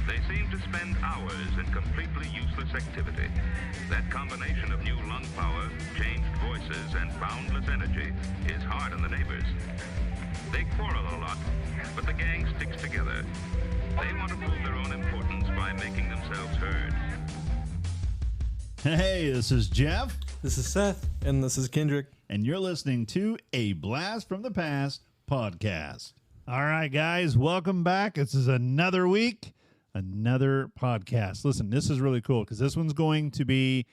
They seem to spend hours in completely useless activity. That combination of new lung power, changed voices, and boundless energy is hard on the neighbors. They quarrel a lot, but the gang sticks together. They want to prove their own importance by making themselves heard. Hey, this is Jeff, This is Seth, and this is Kendrick. and you're listening to A Blast from the Past podcast. All right, guys, welcome back. This is another week, another podcast. Listen, this is really cool because this one's going to be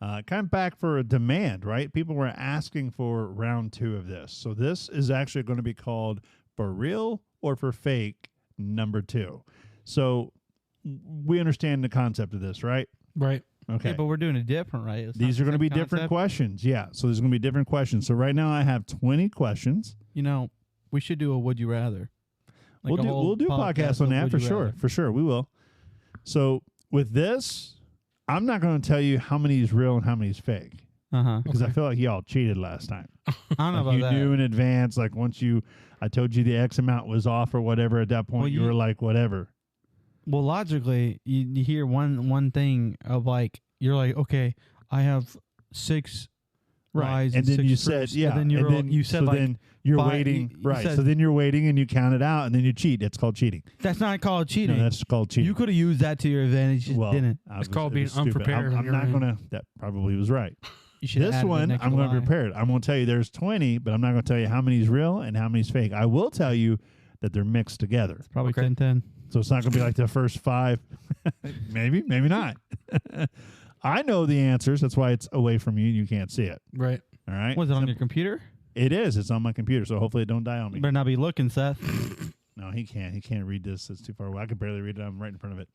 kind of back for a demand, right? People were asking for round 2 of this. So this is actually going to be called For Real or For Fake number 2. So we understand the concept of this, right? Right. Okay. Yeah, but we're doing it different, right? It's These not are going to the be same different concept. questions. Yeah. So there's going to be different questions. So right now I have 20 questions. You know, we should do a Would You Rather. Like a whole We'll do podcasts on of that Would for You sure. Rather. For sure. We will. So with this, I'm not going to tell you how many is real and how many is fake Uh-huh. because I feel like y'all cheated last time. I don't know Like about you that. knew in advance, like once I told you the X amount was off or whatever, at that point Well, you you- were like, whatever. Well, logically, you hear one thing of like, you're like, okay, I have 6 lies And then 6 you said, proofs. yeah. And then you said so like, then you're 5 waiting. you Right. said- So then you're waiting and you count it out and then you cheat. It's called cheating. that's not called cheating. No, that's called cheating. You could have used that to your advantage, just didn't. It's called being unprepared on I'm your not end. going to. That probably was right. You should This one, I'm going to be prepared. I'm going to tell you there's 20, but I'm not going to tell you how many is real and how many is fake. I will tell you that they're mixed together. Probably Okay. 10-10. So it's not going to be like the first 5. maybe not. I know the answers. That's why it's away from you and you can't see it. Right. All right? Was it on your computer? It is. It's on my computer, so hopefully it don't die on me. You better not be looking, Seth. No, he can't. He can't read this. It's too far away. I could barely read it. I'm right in front of it.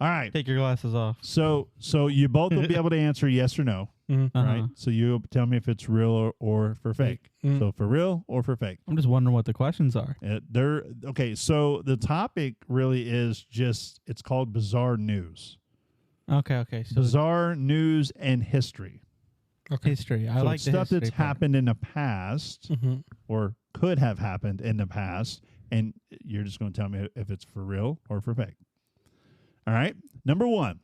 All right. Take your glasses off. So you both will be able to answer yes or no, Mhm. Uh-huh. right? So you tell me if it's real or for fake. Mhm. So for real or for fake. I'm just wondering what the questions are. They're okay. So the topic really is just it's called bizarre news, Okay. So bizarre news and history. Okay. history. I so like it's the stuff history that's part. happened in the past Mm-hmm. or could have happened in the past, and you're just going to tell me if it's for real or for fake. All right. Number 1.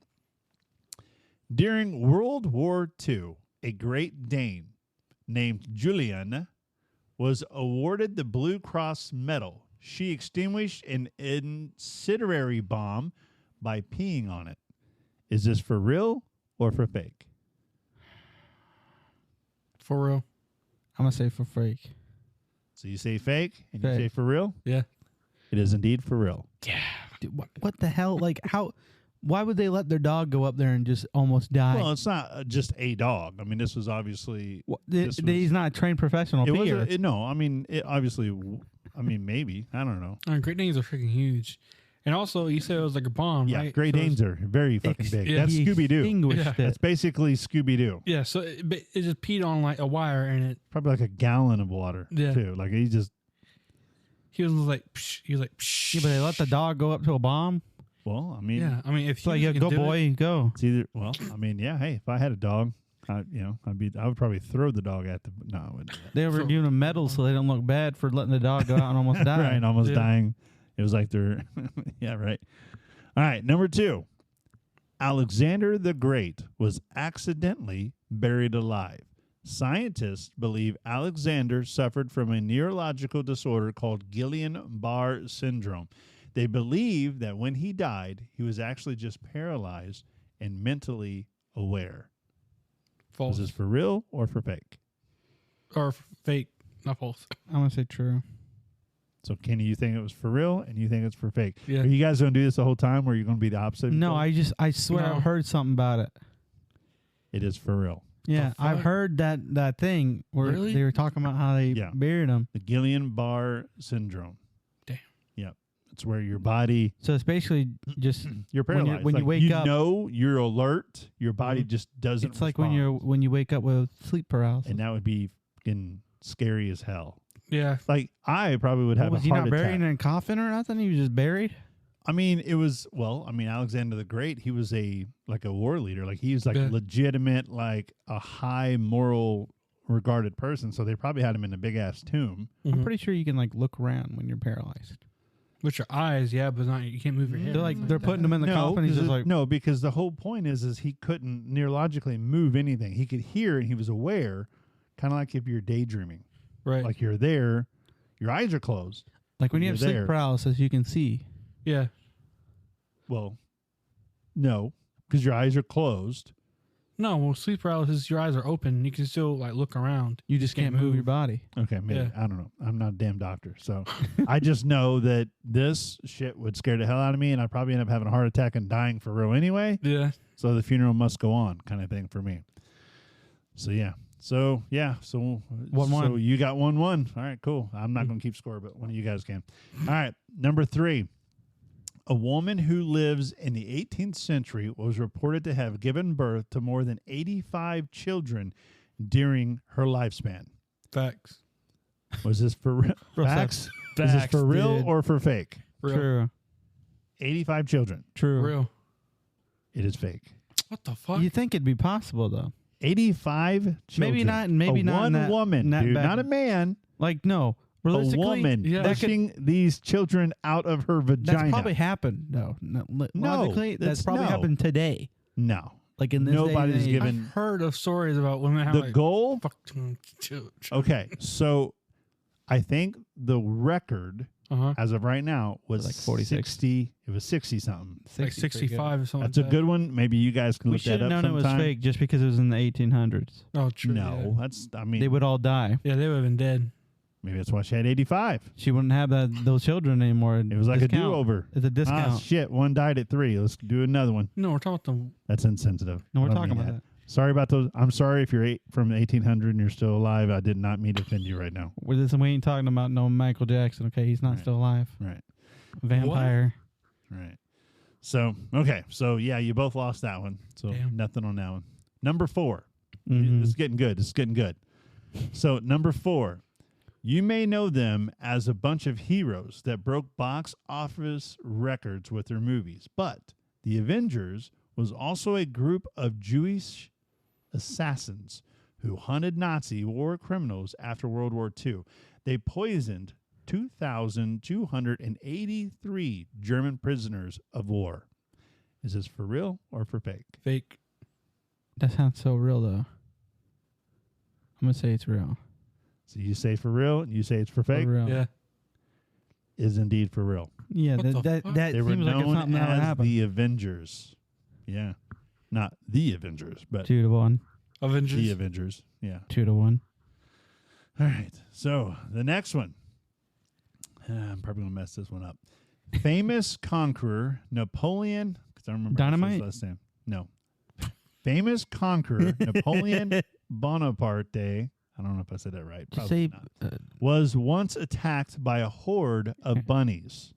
During World War II, a Great Dane named Julian was awarded the Blue Cross Medal. She extinguished an incendiary bomb by peeing on it. Is this for real or for fake? For real. I'm going to say for fake. So you say fake and Fake. you say for real? Yeah. It is indeed for real. Dude, what the hell? Like, how? Why would they let their dog go up there and just almost die? Well, it's not just a dog. I mean, this was obviously. this was- He's not a trained professional It was peer. no. I mean, it obviously. I mean, maybe I don't know. Great Danes are freaking huge. And also, you said it was like a bomb, Yeah, right? Great So it's- Danes are very fucking big. yeah. That's He Scooby Doo. extinguished Yeah. it. That's basically Scooby Doo. Yeah, so it just peed on like a wire, and it. Probably like a gallon of water Yeah. too. Like he just. He was like, psh, he was like, psh. Yeah, but they let the dog go up to a bomb. Well, I mean, Yeah, I mean, if It's like, you yeah, go boy, go. it's either. Well, I mean, yeah. Hey, if I had a dog, I would probably throw the dog at the. No, I wouldn't do that. They were So- giving them medals so they don't look bad for letting the dog go out and almost die. Right, almost Yeah. dying. It was like they're. Yeah, right. All right, number 2. Alexander the Great was accidentally buried alive. Scientists believe Alexander suffered from a neurological disorder called Guillain-Barré syndrome. They believe that when he died, he was actually just paralyzed and mentally aware. false Was this for real or for fake? or fake, not false. I'm going to say true. So, Kenny, you think it was for real and you think it's for fake? Yeah. Are you guys going to do this the whole time or are you going to be the opposite? of each No, other? I swear No. I've heard something about it. It is for real. Yeah, I've fuck? heard that thing where Really? they were talking about how they Yeah. buried him. The Guillain-Barré syndrome. Damn. Yep. It's where your body, So it's basically just you're When you- paralyzed. when you Like, wake up- know you're alert. Your body just doesn't. it's like respond. when you wake up with sleep paralysis. and that would be fucking scary as hell. Yeah, Like I probably would have was a he heart not buried attack. in a coffin or nothing? He was just buried. I mean, it was Alexander the Great. He was a war leader. Like he was like Yeah. legitimate, like a high moral regarded person. So they probably had him in a big ass tomb. I'm pretty sure you can like look around when you're paralyzed. With your eyes, yeah, but not you can't move your head. They're like they're putting him in the coffin. He's just like, no, because the whole point is he couldn't neurologically move anything. He could hear and he was aware, kind of like if you're daydreaming, right. like you're there, your eyes are closed. like when you have You're sleep there. paralysis, you can see. Yeah. Well, no, because your eyes are closed. No, well, sleep paralysis, your eyes are open. You can still like look around. You just can't move your body. Okay, maybe. Yeah. I don't know. I'm not a damn doctor. So I just know that this shit would scare the hell out of me, and I'd probably end up having a heart attack and dying for real anyway. Yeah. So the funeral must go on, kind of thing for me. So, yeah. So 1-1. So you got 1-1. All right, cool. I'm not going to keep score, but one of you guys can. All right, number 3. A woman who lives in the 18th century was reported to have given birth to more than 85 children during her lifespan. Facts. Was this for real? Facts? Is this Facts, for real dude. or for fake? Real. True. 85 children. True. Real. It is fake. What the fuck? You think it'd be possible though? 85 children. Maybe not. Maybe a not. one in that, woman, that dude, back- not a man. Like no. A Realistically, woman yeah. pushing these children out of her vagina. that's probably happened. No. Logically, that's probably no. happened today. No. Like in this day and Nobody's age. given I've heard of stories about women having the like, goal. fucking children. Okay, so I think the record Uh-huh. as of right now was Like 46. 60. It was 60 something. Like 60 pretty good. 65 or something That's a like that. good one. Maybe you guys can We look should that have up known it was sometime. fake just because it was in the 1800s. Oh, true. No, that's. I mean, They would all die. Yeah, they would have been dead. maybe that's why she had 85. She wouldn't have those children anymore. It was like a do-over. It's a discount. Ah, shit. One died at 3. Let's do another one. No, we're talking about That's insensitive. No, we're I don't talking mean about that. Sorry about those. I'm sorry if you're from 1800 and you're still alive. I did not mean to offend you right now. We ain't talking about no Michael Jackson. Okay, he's not Right. still alive. Right. Vampire. Right. So, okay. So, yeah, you both lost that one. So, Damn. nothing on that one. Number 4. Mhm. This is getting good. This is getting good. So, number 4. You may know them as a bunch of heroes that broke box office records with their movies. But the Avengers was also a group of Jewish assassins who hunted Nazi war criminals after World War II. They poisoned 2,283 German prisoners of war. Is this for real or for fake? fake. That sounds so real, though. I'm going to say it's real. So you say for real, and you say it's for fake. For real. Yeah. Is indeed for real. Yeah, What the that fuck? that They were seems like it's known something that would as happen. the Avengers. Yeah. Not the Avengers, but 2-1. Avengers. the Avengers. Yeah. 2-1. All right. So the next one. I'm probably going to mess this one up. Famous conqueror Napoleon. Because I don't remember Dynamite? his last name. No. Famous conqueror Napoleon Bonaparte. I don't know if I said that right. Just Probably say not. Was once attacked by a horde of bunnies.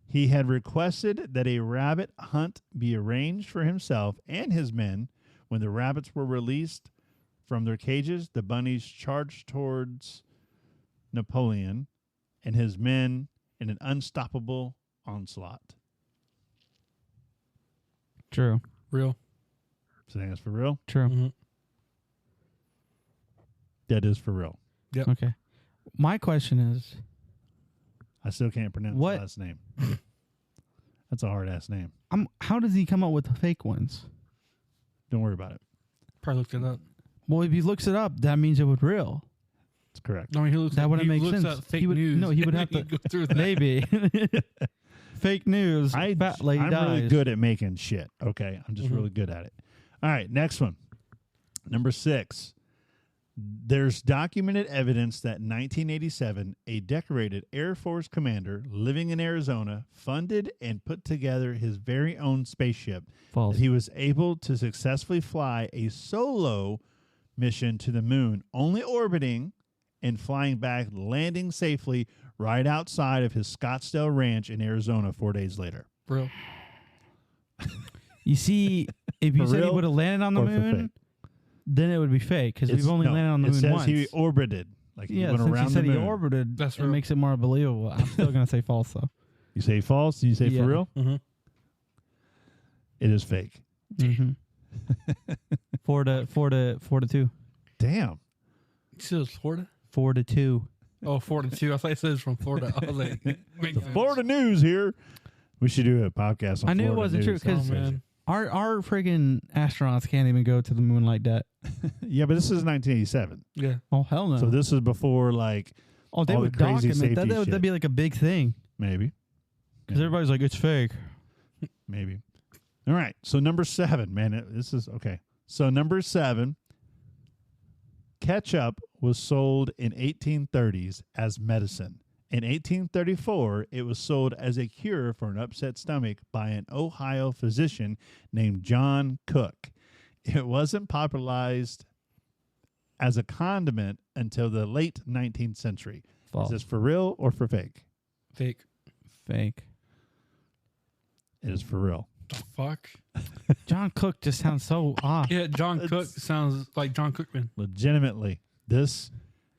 He had requested that a rabbit hunt be arranged for himself and his men. When the rabbits were released from their cages, the bunnies charged towards Napoleon and his men in an unstoppable onslaught. True. Real. So I think that's for real? True. Mm-hmm. That is for real. Okay. My question is, I still can't pronounce What? the last name. That's a hard-ass name. how does he come up with the fake ones? Don't worry about it. Probably looked it up. Well, if he looks it up, that means it was real. It's correct. No, he looks. That at, wouldn't he make looks sense. At fake He would- news. no, he would have and to- go through that. Maybe. Fake news. Fat lady I'm dies. really good at making shit. Okay. I'm just Mhm. really good at it. All right. Next one. Number 6. There's documented evidence that in 1987, a decorated Air Force commander living in Arizona funded and put together his very own spaceship. False. That he was able to successfully fly a solo mission to the moon, only orbiting and flying back, landing safely right outside of his Scottsdale ranch in Arizona 4 days later. Real. You see, if you For said he real would have landed on the or for moon, fake? then it would be fake because we've only no, landed on the it moon says once. he orbited. Like he Yeah, went since around you said the he moon. orbited, That's it real. makes it more believable. I'm still going to say false, though. You say false? You say Yeah. for real? Mm-hmm. It is fake. Mm-hmm. 4-2. Damn. You said it was Florida. 4-2. Oh, 42. I thought it says from Florida. I was like, makes sense. Florida news here. We should do a podcast on I knew it Florida wasn't true news. because Oh, man. our friggin' astronauts can't even go to the moon like that. Yeah, but this is 1987. Yeah. Oh hell no! So this is before, like, oh, they all would the crazy document that. safety That'd shit. be like a big thing maybe. because everybody's like, it's fake. Maybe. All right. So number 7, man. This is okay. So number 7, ketchup was sold in 1830s as medicine. In 1834, it was sold as a cure for an upset stomach by an Ohio physician named John Cook. It wasn't popularized as a condiment until the late 19th century. False. Is this for real or for fake? Fake. Fake. It is for real. The fuck? John Cook just sounds so off. Yeah, John Cook It's- sounds like John Cookman. Legitimately, this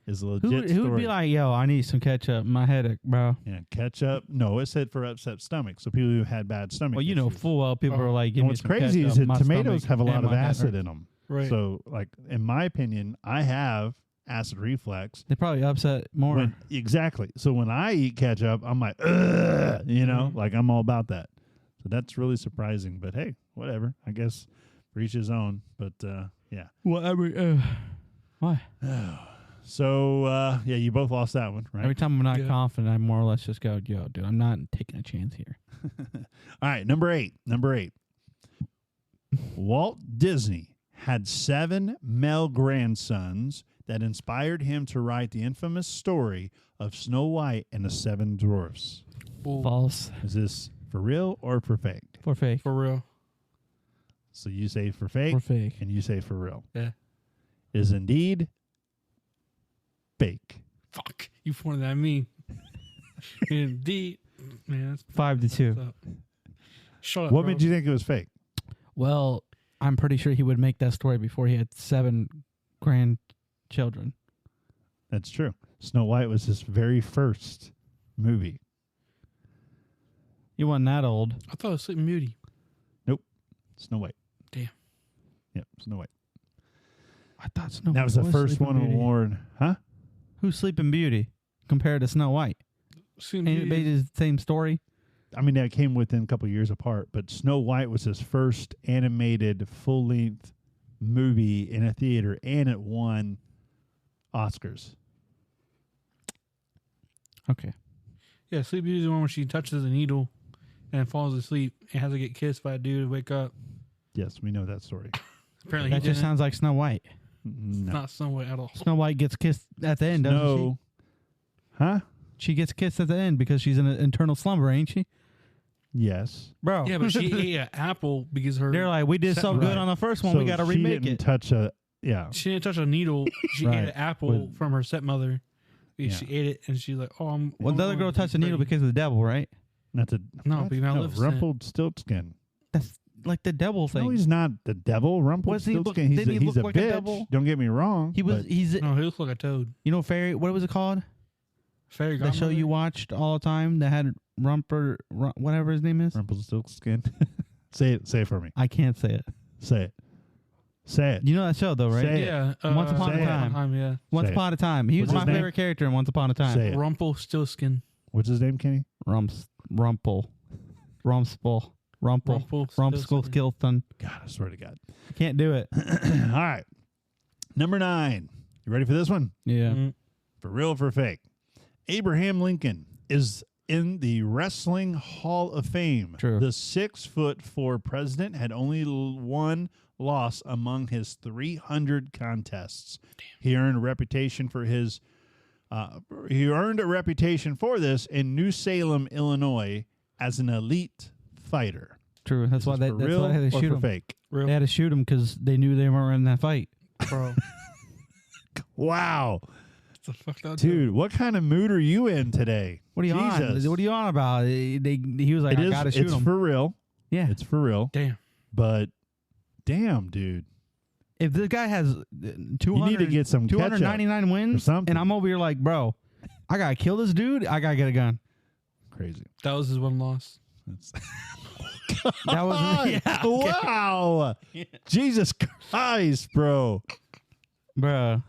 is a legit Who would story. be like, yo, I need some ketchup, my headache, bro? Yeah, ketchup. No, it said for upset stomach. So people who had bad stomach. Well, you know issues. full well people Oh. are like, give And me what's some crazy ketchup, is that my tomatoes stomach have a lot and of my head acid hurts. in them. Right. So, like in my opinion, I have acid reflux. They probably upset more. Exactly. So when I eat ketchup, I'm like, ugh, you know, Mhm. like I'm all about that. So that's really surprising. But hey, whatever. I guess for each his own. But yeah. Whatever. Why? So yeah, you both lost that one, right? Every time I'm not Yeah. confident, I more or less just go, yo, dude, I'm not taking a chance here. All right, number 8. Walt Disney had 7 male grandsons that inspired him to write the infamous story of Snow White and the 7 Dwarfs. Bull. False. Is this for real or for fake? For fake. For real. So you say for fake, For fake. and you say for real. Yeah. Is indeed fake. Fuck. You pointed at me. Indeed. Man, that's 5-2. what's up. Shut up. What bro. made you think it was fake? Well, I'm pretty sure he would make that story before he had 7 grandchildren. That's true. Snow White was his very first movie. He wasn't that old. I thought it was Sleeping Beauty. Snow White. Damn. Yep, Snow White. I thought Snow That was the first Sleeping one Beauty. award. Huh? Who's Sleeping Beauty compared to Snow White? Sleeping Ain't it Beauty. basically the same story? I mean, that came within a couple years apart, but Snow White was his first animated full-length movie in a theater, and it won Oscars. Okay. Yeah, Sleeping Beauty is the one where she touches a needle and falls asleep and has to get kissed by a dude to wake up. Yes, we know that story. Apparently, That he just didn't. sounds like Snow White. No. Not somewhat at all. Snow White gets kissed at the end, doesn't No. Huh? she? She gets kissed at the end because she's in an eternal slumber, ain't she? Yes. Bro. Yeah, but she ate an apple because her. They're like, we did so Right. good on the first one, So we got to she remake didn't it. touch a. Yeah. She didn't touch a needle. She Right. ate an apple With- from her stepmother. Yeah. She ate it, and she's like, "Oh, I'm." Well, the other girl touched the needle because. because of the devil, right? Not the. No, what? because Maleficent. Rumpelstiltskin. That's like the devil thing. No, he's not the devil. Wasn't he look- Rumpelstiltskin. He's didn't a, he he's look a like a bitch. devil? Don't get me wrong. He was. but He's. No, he looks like a toad. You know, fairy. What was it called? Fairy The show godmother? you watched all the time that had whatever his name is. Rumpelstiltskin. Say it. Say it for me. I can't say it. Say it. Say it. You know that show though, right? Say it. Yeah. Once Upon a Time. Yeah. Once Say it. Upon a Time. He was What's my his name? favorite character in Once Upon a Time. Say it. Rumpelstiltskin. What's his name, Kenny? Rumple. Rumsple. Rumple. Rumskilston. God, I swear to God. Can't do it. All right. Number 9. You ready for this one? Yeah. Mm. For real or for fake? Abraham Lincoln is in the Wrestling Hall of Fame. True. The 6'4" president had only one loss among his 300 contests. He earned a reputation for his. He earned a reputation for this in New Salem, Illinois, as an elite fighter. True. That's why Is they. this for That's real why they had to or shoot for him. fake? Real. They had to shoot him because they knew they weren't in that fight. Bro. Wow, It's a fucked up dude, what kind of mood are you in today? What are you Jesus. on? What are you on about? He was like, I gotta shoot it's him. for real. Yeah. It's for real. Damn. But damn, dude, If this guy has 200, you need to get some ketchup 299 or wins, something. and I'm over here like, bro, I gotta kill this dude. I gotta get a gun. Crazy. That was his one loss. That's That was yeah, wow. Jesus Christ, bro. bro.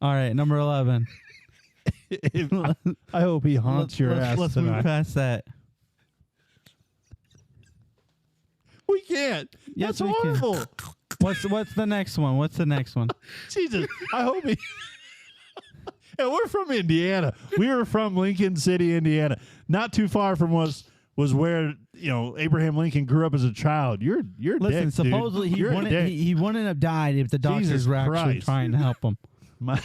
All right, number 11. I hope he haunts your ass Let's tonight. move past that. We can't. Yes, That's we can. horrible. What's the next one? What's the next one? Jesus. I hope he. And we're from Indiana. We were from Lincoln City, Indiana. Not too far from was where Abraham Lincoln grew up as a child. You're Listen, dick, supposedly dude. he You're a wouldn't dick. he wouldn't have died if the doctors Jesus were actually Christ. trying to help him. My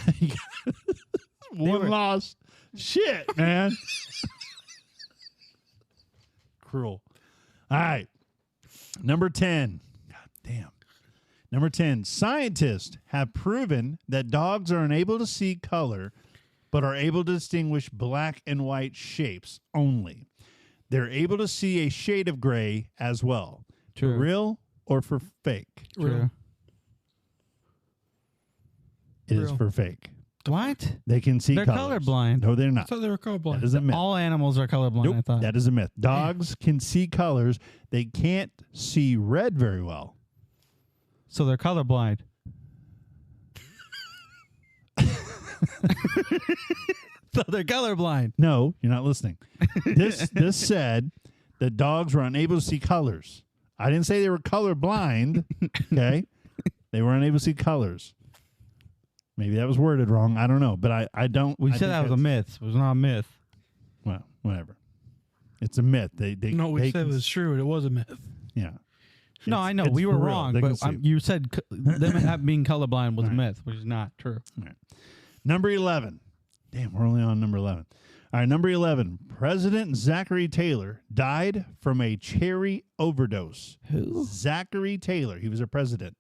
one were- lost. Shit, man. Cruel. All right. Number 10. God damn. Number 10. Scientists have proven that dogs are unable to see color, but are able to distinguish black and white shapes only. They're able to see a shade of gray as well. True. For real or for fake? True. It is Real. for fake. What? They can see They're colors. colorblind. No, they're I not. thought they were That colorblind. is a myth. All animals are colorblind. I Nope, thought. that is a myth. Dogs can see colors. They can't see red very well. So they're colorblind. So they're colorblind. No, you're not listening. This said that dogs were unable to see colors. I didn't say they were colorblind. Okay, they were unable to see colors. Maybe that was worded wrong. I don't know, but I don't. We I said think that was a that's- myth. It was not a myth. Well, whatever. It's a myth. They No, we they said it can- was true. It was a myth. yeah. No, It's- I know it's we were for real. wrong, They can but see. you said them being colorblind was a Right. myth, which is not true. Number 11. Damn, we're only on number 11. All right, number 11. President Zachary Taylor died from a cherry overdose. Who? Zachary Taylor. He was a president.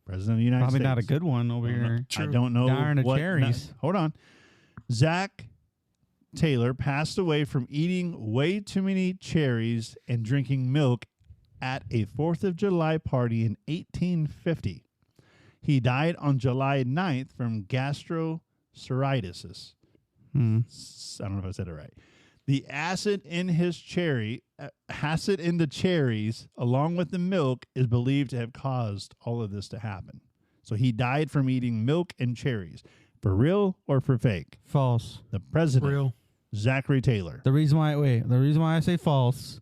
President of the United Probably States. not a good one over I don't know- here. I True. don't know Darn the what. cherries. no, hold on. Zach Taylor passed away from eating way too many cherries and drinking milk at a 4th of July party in 1850. He died on July 9th from gastroenteritis. Hmm. I don't know if I said it right. The acid in the cherries, along with the milk, is believed to have caused all of this to happen. So he died from eating milk and cherries. For real or for fake? False. The president, Real. Zachary Taylor. The reason why I say false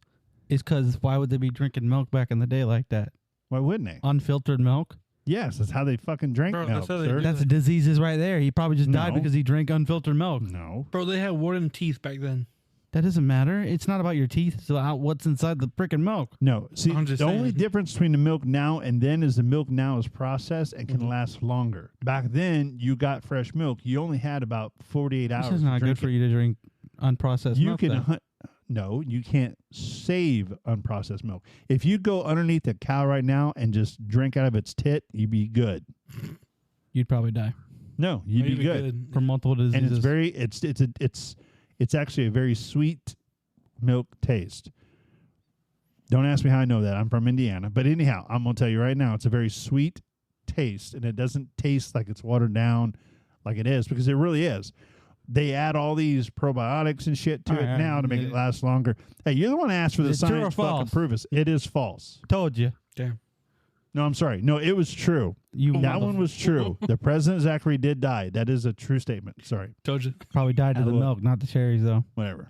is because why would they be drinking milk back in the day like that? Why wouldn't they? Unfiltered milk? Yes, that's how they fucking drank Bro, milk, that's how they sir. do That's diseases right there. He probably just died No. because he drank unfiltered milk. No. Bro, they had wooden teeth back then. That doesn't matter. It's not about your teeth. It's about what's inside the freaking milk. No. See, I'm just the only saying. difference between the milk now and then is the milk now is processed and can last longer. Back then, you got fresh milk. You only had about 48 hours. This is not to good drink for it. you to drink unprocessed You milk. can then. no, you can't save unprocessed milk. If you go underneath a cow right now and just drink out of its tit, you'd be good. You'd probably die No, you'd Or be even good. from multiple diseases. And it's very it's actually a very sweet milk taste. Don't ask me how I know that. I'm from Indiana, but anyhow, I'm gonna tell you right now, it's a very sweet taste, and it doesn't taste like it's watered down, like it is, because it really is. They add all these probiotics and shit to All it right, now to make yeah. it last longer. Hey, you're the one that asked for the Is it true or science. Fucking false? prove us. It is false. Told you. Damn. No, I'm sorry. No, it was true. You That one was true. The president Zachary did die. That is a true statement. Sorry. Told you. probably died to Out the of what? milk, not the cherries, though. Whatever.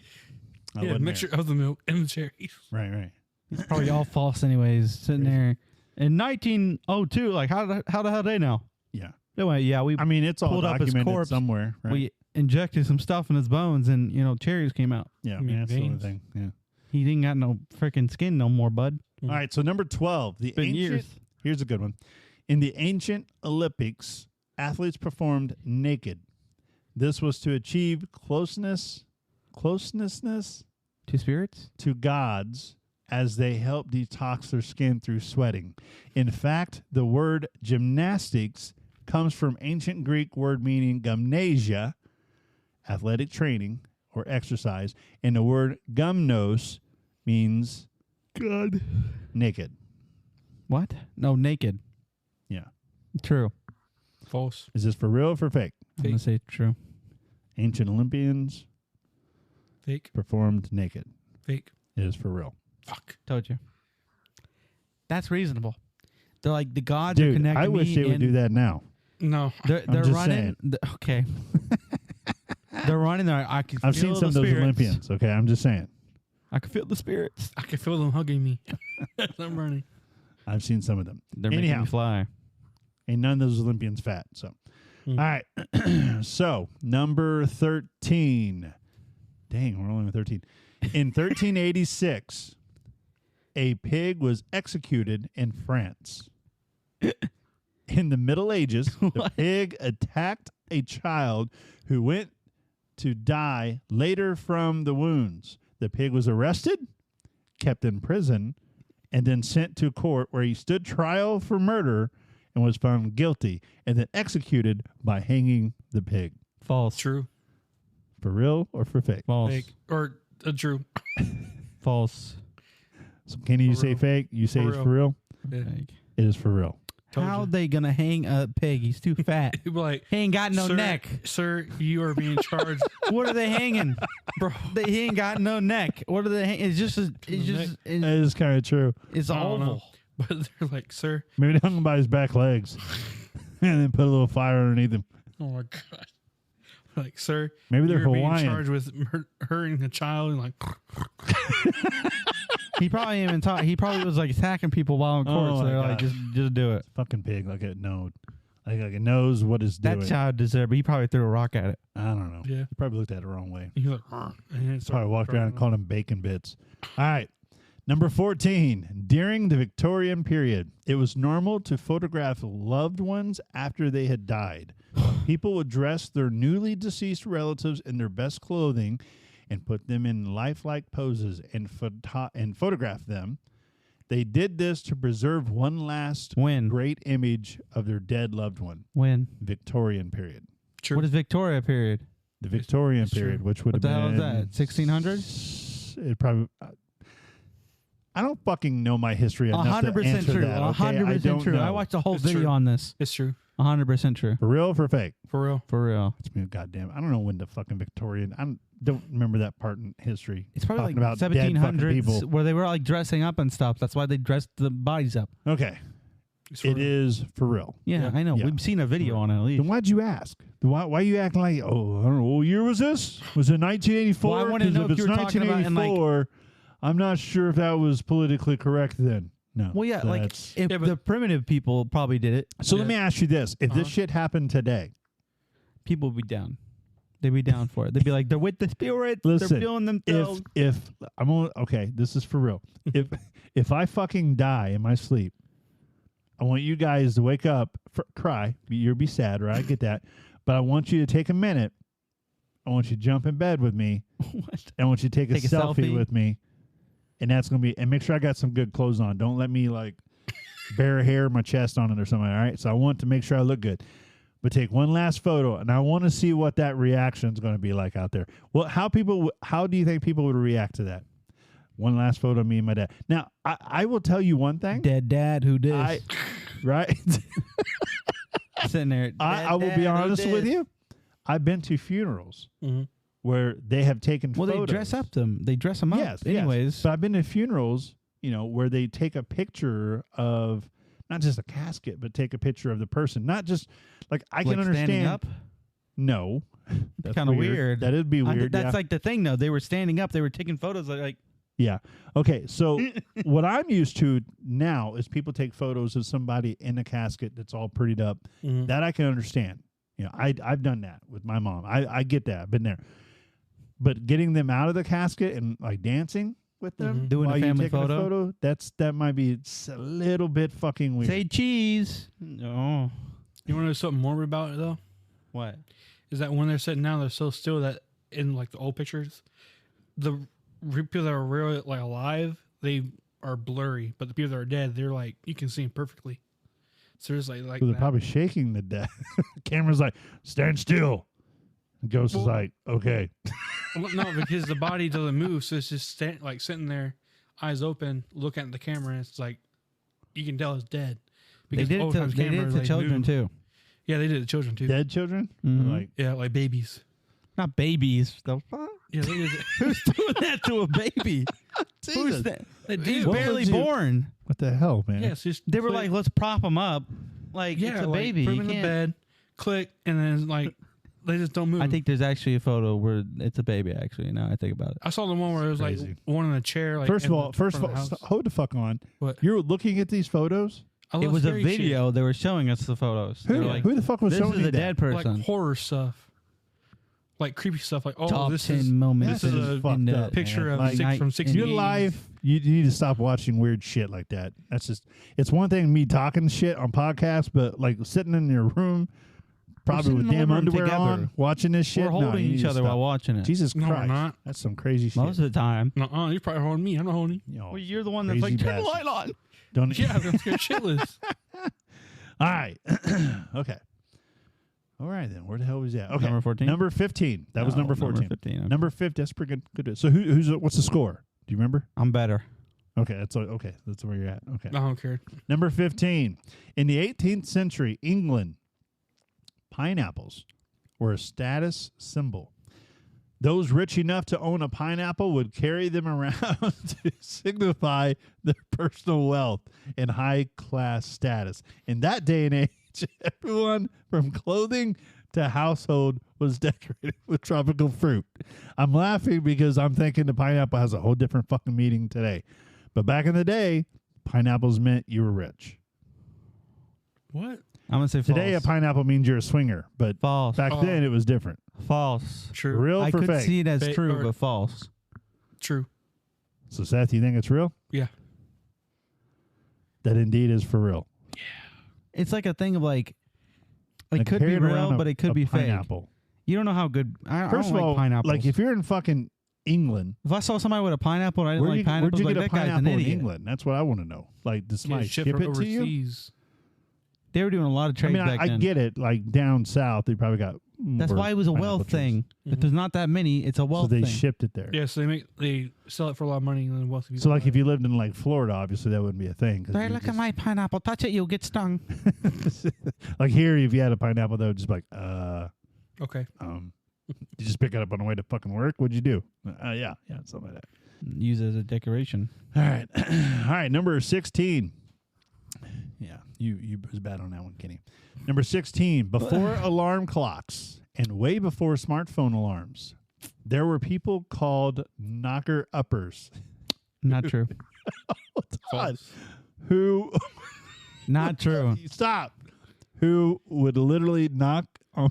I Yeah, wasn't mixture there. of the milk and the cherries. Right. It's probably all false, anyways. Sitting there in 1902, like how the hell they know? Yeah. They went, yeah, we I mean, it's all Pulled up his documented corpse. somewhere. Right? we injected some stuff in his bones, and cherries came out. yeah, I mean, that's the only veins. thing. Yeah. He didn't got no freaking skin no more, bud. All right, so number 12, the Been ancient. years. Here's a good one. In the ancient Olympics, athletes performed naked. This was to achieve closeness Two spirits? to gods as they helped detox their skin through sweating. In fact, the word gymnastics comes from ancient Greek word meaning gymnasia, athletic training or exercise, and the word gymnos means God. naked. What? No, naked. Yeah. True. False. Is this for real or for fake? I'm going to say true. Ancient Olympians Fake. performed naked. Fake. It is for real. Fuck. Told you. That's reasonable. They're like, the gods are Dude, connected. I wish they would do that now. No. They're I'm just running. Okay. They're running there. I can. I've feel seen some the of those spirits. Olympians. Okay, I'm just saying. I can feel the spirits. I can feel them hugging me as I'm running. I've seen some of them. They're making Anyhow, me fly. ain't none of those Olympians fat. So, Mm. all right. So number 13. Dang, we're only on 13. In 1386, a pig was executed in France. In the Middle Ages, the pig attacked a child who went to die later from the wounds. The pig was arrested, kept in prison, and then sent to court where he stood trial for murder and was found guilty and then executed by hanging the pig. False. True. For real or for fake? False. Fake. Or true. False. So can you For say real. fake? You say For it's real. for real? Yeah. Fake. It is for real. Told How you. they gonna hang a pig? He's too fat. He'd be like, He ain't got no sir, neck. Sir, you are being charged. What are they hanging? Bro, He ain't got no neck. What are they? It's just. It's No just. neck. That is kind of true. It's I don't know. oval. But they're like, sir, Maybe they hung him by his back legs and then put a little fire underneath him. oh my God. Like, sir, Maybe they're you're being Hawaiian. charged with hurting a child. And like, He probably even taught. He probably was like attacking people while in court. Oh so my they're like, God. just do it. Fucking pig, like it knows, like it knows what it's doing. That child deserved. But he probably threw a rock at it. I don't know. yeah. He probably looked at it the wrong way. And you're like, and then Probably walked around and called him bacon bits. All right. Number 14. During the Victorian period, it was normal to photograph loved ones after they had died. People would dress their newly deceased relatives in their best clothing and put them in lifelike poses and photograph them. They did this to preserve one last When? great image of their dead loved one. When? Victorian period. True. What is Victoria period? The Victorian It's true. period, which would What have the hell been is that? 1600s? It probably. I don't fucking know my history enough to 100% answer true. that. Okay? I 100% don't true. know. I watched the whole It's video true. on this. It's true. 100% true. For real or for fake? For real. For real. It's me, goddamn. I don't know when the fucking Victorian. I don't remember that part in history. It's probably Talking like about dead fucking 1700s people. where they were like dressing up and stuff. That's why they dressed the bodies up. Okay, It's for it real. is for real. Yeah, Yeah. I know. Yeah. We've seen a video on it at least. Then why'd you ask? Why you acting like? Oh, I don't know. What year was this? Was it 1984? Well, I wanted to 'Cause know if if you it's were talking about in, like- 1984, I'm not sure if that was politically correct then. No. Well, yeah, like that's- if Yeah, but- the primitive people probably did it, So let Yeah. me ask you this: if this Uh-huh. shit happened today, people would be down. They'd be down for it. They'd be like, they're with the spirits. Listen, They're feeling themselves. if I'm on, okay, this is for real. if I fucking die in my sleep, I want you guys to wake up, cry. You'll be sad, right? I get that, but I want you to take a minute. I want you to jump in bed with me. What? I want you to take Take a a selfie selfie? with me, and that's gonna be. And make sure I got some good clothes on. Don't let me like bare hair, my chest on it or something. All right. So I want to make sure I look good. But take one last photo, and I want to see what that reaction is going to be like out there. Well, how do you think people would react to that? One last photo of me and my dad. Now, I will tell you one thing. Dead dad who did. Right? Sitting there. I will be honest with you. I've been to funerals Mhm. where they have taken Well, photos. they dress up them. They dress them up. Yes. Anyways. So I've been to funerals, where they take a picture of not just a casket, but take a picture of the person. Not just like I like can understand. standing up. No, that's Kinda weird. That would be weird. That's yeah. like the thing, though. They were standing up. They were taking photos. Like Yeah. Okay. So what I'm used to now is people take photos of somebody in a casket that's all prettied up. Mhm. That I can understand. I've done that with my mom. I get that. I've been there. But getting them out of the casket and like dancing with them, Mhm. Doing a while you're family taking photo? that might be a little bit fucking weird. say cheese. No. You want to know something more about it, though? What? Is that when they're sitting down, they're so still that in like the old pictures, the people that are really like alive, they are blurry, but the people that are dead, they're like you can see them perfectly. So there's like So they're that. probably shaking the dead. Camera's like, stand still. And Ghost is Well- like, okay. Well, no, because the body doesn't move, so it's just like sitting there, eyes open, looking at the camera, and it's like you can tell it's dead. They Because did it old to, times they did it cameras, to like, children, move. too. Yeah, they did it to children too. Dead children? Mhm. Like, Yeah, like babies. Not babies. The fuck? Yeah, they did it. Who's doing that to a baby? Who's Jesus. that? They He's did. What barely would you- born. what the hell, man? Yeah, it's just They were click. like, let's prop him up. Like, yeah, it's a like, baby. Put him You in the can't- bed, click, and then like They just don't move. I think there's actually a photo where it's a baby. Actually, now I think about it. I saw the one where it was Crazy. like one in a chair. Like First of in all, the front of the house. hold the fuck on. What? You're looking at these photos? I It love was a scary video. They were showing us the photos. They were like, Who the fuck was this showing is you a that? dead shit. person. Like horror stuff, like creepy stuff. Like Top this 10 is moments this is in- a fucked in the up, picture man. of Like, six from 60. Your life, you need to stop watching weird shit like that. That's just, it's one thing me talking shit on podcasts, but like sitting in your room, probably sitting with in the damn living room underwear together. on, watching this shit. We're No, holding you need each to other stop. while watching it. Jesus No, we're Christ. not. That's some crazy shit. Most of the time. Nuh-uh, you're probably holding me. I'm not holding you. You know, Well, you're the one that's crazy like, turn the bastard. light on. Don't Yeah, I'm scared shitless. All right. Okay. All right, then. Where the hell was that? Okay. Number 14? Number 15. That was No, number 14. 15. Okay. Number 50. That's pretty good. So what's the score? Do you remember? I'm better. Okay, that's where you're at. Okay. I don't care. Number 15. In the 18th century, England, pineapples were a status symbol. Those rich enough to own a pineapple would carry them around to signify their personal wealth and high class status. In that day and age, everyone from clothing to household was decorated with tropical fruit. I'm laughing because I'm thinking the pineapple has a whole different fucking meaning today. But back in the day, pineapples meant you were rich. What? I'm going to say false. Today, a pineapple means you're a swinger, but False. back then it was different. False. True. Real I for could fake. see it as Fake true, or- but false. True. So, Seth, you think it's real? Yeah. That indeed is for real. It's like a thing of like, it Like could be carrying around real, but it could be fake. pineapple. You don't know how good. I First don't of all, like pineapples. like if you're in fucking England, if I saw somebody with a pineapple and I didn't where'd like you pineapples, like get a that guy's an pineapple in idiot. England? That's what I want to know. Like, does somebody Yeah, ship from it to you? overseas. They were doing a lot of I trade mean, back I then. get it. Like down south, they probably got. That's more why it was a pineapple wealth trees. thing. If there's not that many, it's a So wealth they thing. shipped it there. Yeah, so they sell it for a lot of money and then wealthy people. So, like, buy if you lived in like Florida, obviously that wouldn't be a thing. 'cause Hey, you look just- at my pineapple. Touch it, you'll get stung. like here, if you had a pineapple, they would just be like, it. Okay. you just pick it up on the way to fucking work. What'd you do? Yeah, something like that. Use it as a decoration. All right, all right. Number 16. Yeah, you was bad on that one, Kenny. Number 16. Before alarm clocks and way before smartphone alarms, there were people called knocker uppers. Not true. God, who Not true. stop? Who would literally knock on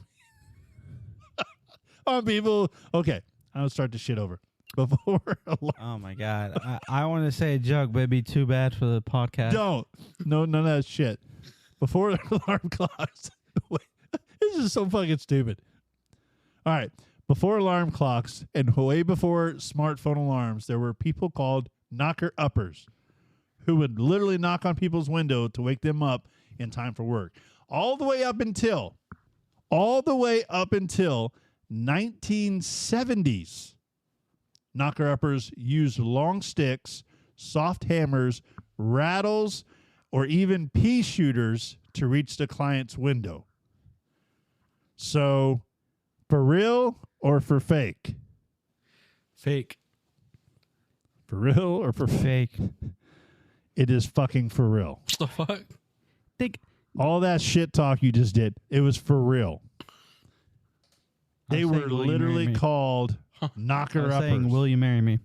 on people? Okay, I'll start the shit over. Before alarm. Oh my god. I want to say a joke, but it'd be too bad for the podcast. Don't. No, none of that shit. Before the alarm clocks. Wait, this is so fucking stupid. All right. Before alarm clocks and way before smartphone alarms, there were people called knocker uppers who would literally knock on people's window to wake them up in time for work. All the way up until 1970s. Knocker uppers used long sticks, soft hammers, rattles, or even pea shooters to reach the client's window. So, for real or for fake? Fake. For real or for fake? Fake. It is fucking for real. What the fuck? Think All that shit talk you just did, it was for real. They I'm were saying, will you literally marry me? called I knocker was saying, uppers. will you marry me?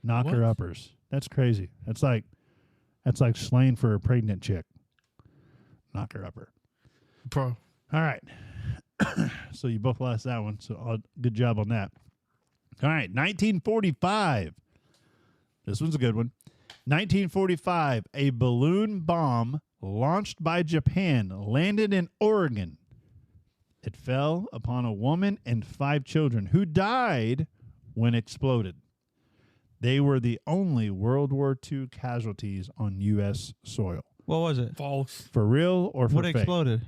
Knocker What? uppers. That's crazy. That's like slang for a pregnant chick. Knocker upper. Bro. All right. So you both lost that one. So good job on that. All right. 1945. This one's a good one. 1945. A balloon bomb launched by Japan landed in Oregon. It fell upon a woman and 5 children who died when exploded. They were the only World War II casualties on U.S. soil. What was it? False. For real or for What fake? exploded?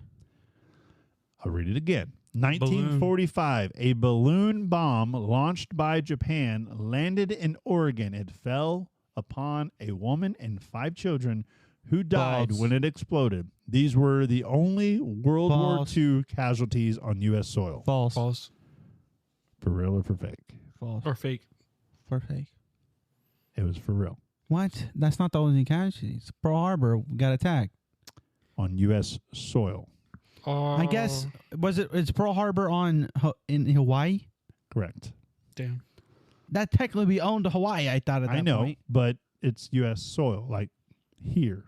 I'll read it again. 1945, a balloon bomb launched by Japan landed in Oregon. It fell upon a woman and 5 children who died False. when it exploded. These were the only World False. War II casualties on U.S. soil. False. False. For real or for fake? False. Or fake. For fake. It was for real. What? That's not the only casualties. Pearl Harbor got attacked. On U.S. soil. I guess it's Pearl Harbor in Hawaii. Correct. Damn. That technically be owned to Hawaii. I thought at that I know, point. but it's U.S. soil, like here.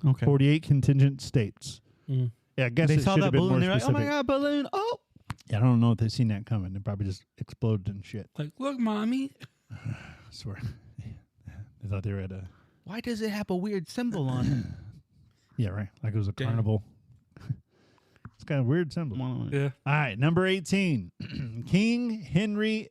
Okay. 48 contingent states. Mm. Yeah, I guess They it saw should that have been balloon. more They're like, specific. "Oh my god, balloon! Oh, Yeah, I don't know if they've seen that coming. They probably just exploded and shit. Like, look, mommy. I swear. They thought they were at a... why does it have a weird symbol on it?" Yeah, right. Like it was a Damn. carnival. It's got a weird symbol. Yeah. All right, number 18. King Henry...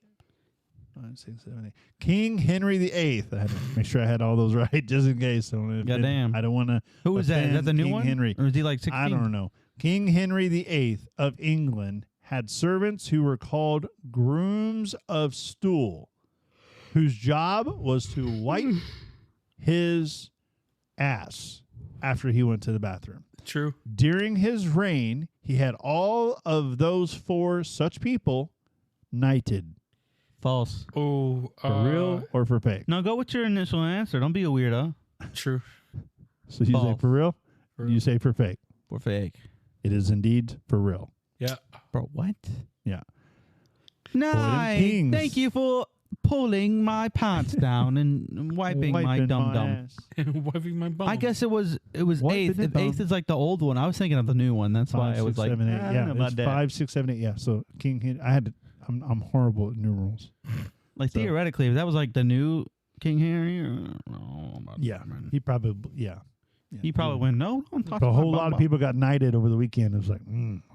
5, 6, 7, 8. King Henry VIII. I had to make sure I had all those right, just in case. Goddamn. I don't want to... Who is that? Is that the new King one? Henry. Or is he like 16? I don't know. King Henry VIII of England had servants who were called grooms of stool, whose job was to wipe his ass after he went to the bathroom. True. During his reign, he had all of those 4 such people knighted. False. Oh, For real or for fake? No, go with your initial answer. Don't be a weirdo. True. So you say False. for real? For You say for fake. Or fake. It is indeed for real. Yeah. Bro, what? Yeah. Nice. kings. Thank you for pulling my pants down and wiping my Wiping dum my dum. ass. Wiping my bum. I guess it was Wiping eighth. the If bum. eighth is like the old one, I was thinking of the new one. That's why 5, I was 6, like, 7, 8. I don't Yeah, know about it's that. 5, 6, 7, 8. Yeah. So King Henry, I had to. I'm horrible at numerals. Like So- theoretically, if that was like the new King Henry, or, Yeah, he probably. Yeah, he probably went. No, don't talk A about whole bum lot of bum." people got knighted over the weekend. It was like,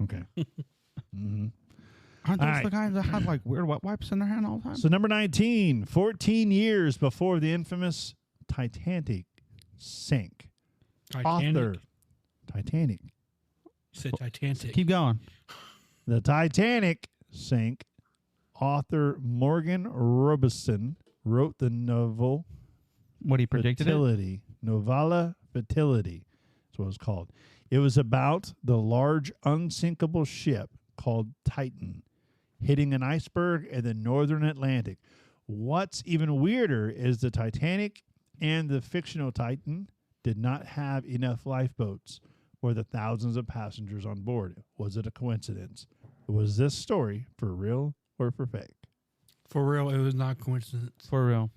okay. hmm Aren't All those right. the guys that have like weird wet wipes in their hand all the time? So number 19, 14 years before the infamous Titanic sank. Titanic. Author Titanic. You said Titanic. Keep going. The Titanic sank. Author Morgan Robeson wrote the novel What he predicted it. Fertility. Novella Fertility. That's what it's called. It was about the large unsinkable ship called Titan hitting an iceberg in the northern Atlantic. What's even weirder is the Titanic and the fictional Titan did not have enough lifeboats for the thousands of passengers on board. Was it a coincidence? Was this story for real or for fake? For real, it was not coincidence. For real.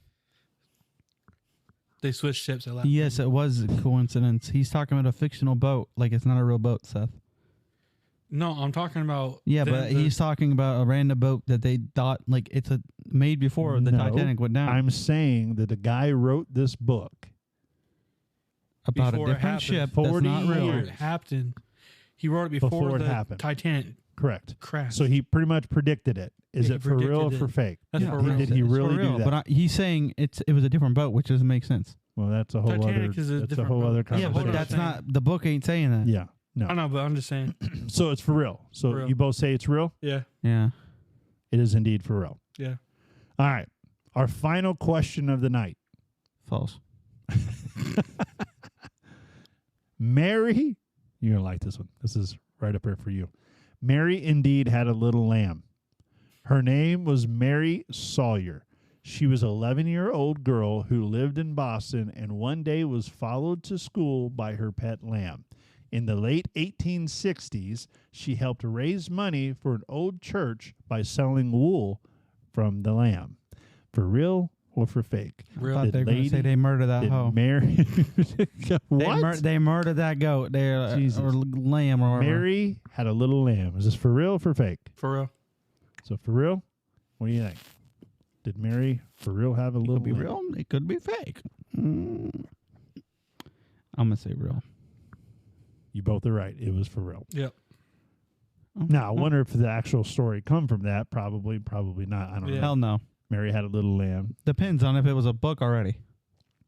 They switched ships at last. Yes, it was a coincidence. He's talking about a fictional boat, like it's not a real boat, Seth. No, I'm talking about. Yeah, but he's talking about a random boat that they thought like it's a made before the No, Titanic went down. I'm saying that the guy wrote this book about a before it different happened. ship 40 that's not real. Before years. it happened. He wrote it before Before it the happened. Titanic Correct. crashed. So he pretty much predicted it. Is Yeah, it he for real or predicted for it. fake? That's Yeah, for He- real. Did he It's for really real, do that? But he's saying it was a different boat, which doesn't make sense. Well, that's a whole Titanic other. is a That's a different whole boat. other Yeah, conversation. Yeah, but what that's I'm not the book ain't saying that. Yeah. No. I know, but I'm just saying. So it's for real. So For real. you both say it's real. Yeah. Yeah. It is indeed for real. Yeah. All right. Our final question of the night. False. Mary, you're gonna like this one. This is right up here for you. Mary indeed had a little lamb. Her name was Mary Sawyer. She was an 11-year-old girl who lived in Boston and one day was followed to school by her pet lamb. In the late 1860s, she helped raise money for an old church by selling wool from the lamb. For real or for fake? I Real. thought Did they were going to say lady- they murdered that Did hoe. Mary what? They murdered that goat. Jesus. Or lamb or whatever. Mary had a little lamb. Is this for real or for fake? For real. So for real, what do you think? Did Mary for real have a It little could be lamb? real. It could be fake. I'm going to say real. You both are right. It was for real. Yep. Now I wonder if the actual story come from that. Probably not. I don't know. Yeah. Hell no. Mary had a little lamb. Depends on if it was a book already.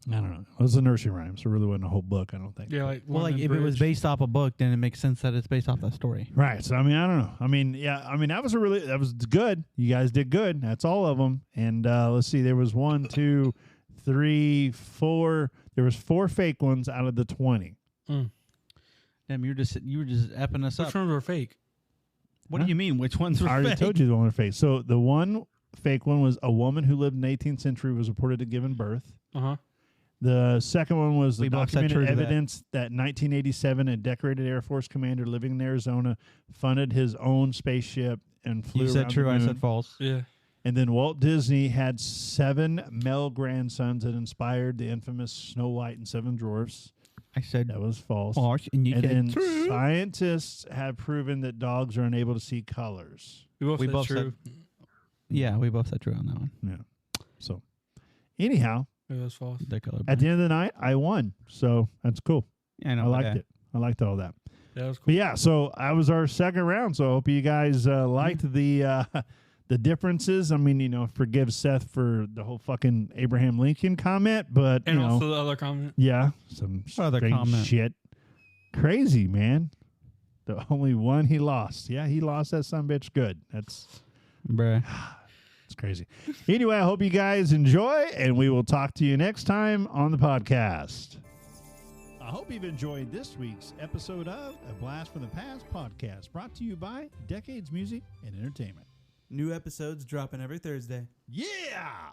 I don't know. It was a nursery rhyme, so it really wasn't a whole book. I don't think. Yeah, like Well, like London if it was Bridge. based off a book, then it makes sense that it's based off that story. Right. So I mean, I don't know. I mean, yeah. I mean, that was good. You guys did good. That's all of them. And let's see. There was 1, 2, 3, 4. There was 4 fake ones out of the 20. Damn, you were just effing us Which up. ones were fake? What Huh? do you mean? Which ones were I already fake? told you the one was fake. So the one fake one was a woman who lived in the 18th century was reported to have given birth. Uh huh. The second one was the We both said documented true to that. evidence that in 1987, a decorated Air Force commander living in Arizona funded his own spaceship and flew You around said true. the I moon. said false. Yeah. And then Walt Disney had 7 male grandsons that inspired the infamous Snow White and 7 Dwarfs. I said That was false. false, and you And said then true. scientists have proven that dogs are unable to see colors. We We said both true. Yeah, we both said true on that one. Yeah. So, anyhow, It was false. The color. at the end of the night, I won. So that's cool. yeah, I know. I liked it. I liked all that. Yeah, that was cool. But yeah, so that was our second round. So I hope you guys liked the differences. I mean, forgive Seth for the whole fucking Abraham Lincoln comment, but And you know, also the other comment. yeah, some Other strange comment. shit. Crazy, man. The only one he lost. Yeah, he lost that sumbitch good. That's Bruh. it's crazy. Anyway, I hope you guys enjoy, and we will talk to you next time on the podcast. I hope you've enjoyed this week's episode of A Blast from the Past podcast, brought to you by Decades Music and Entertainment. New episodes dropping every Thursday. Yeah!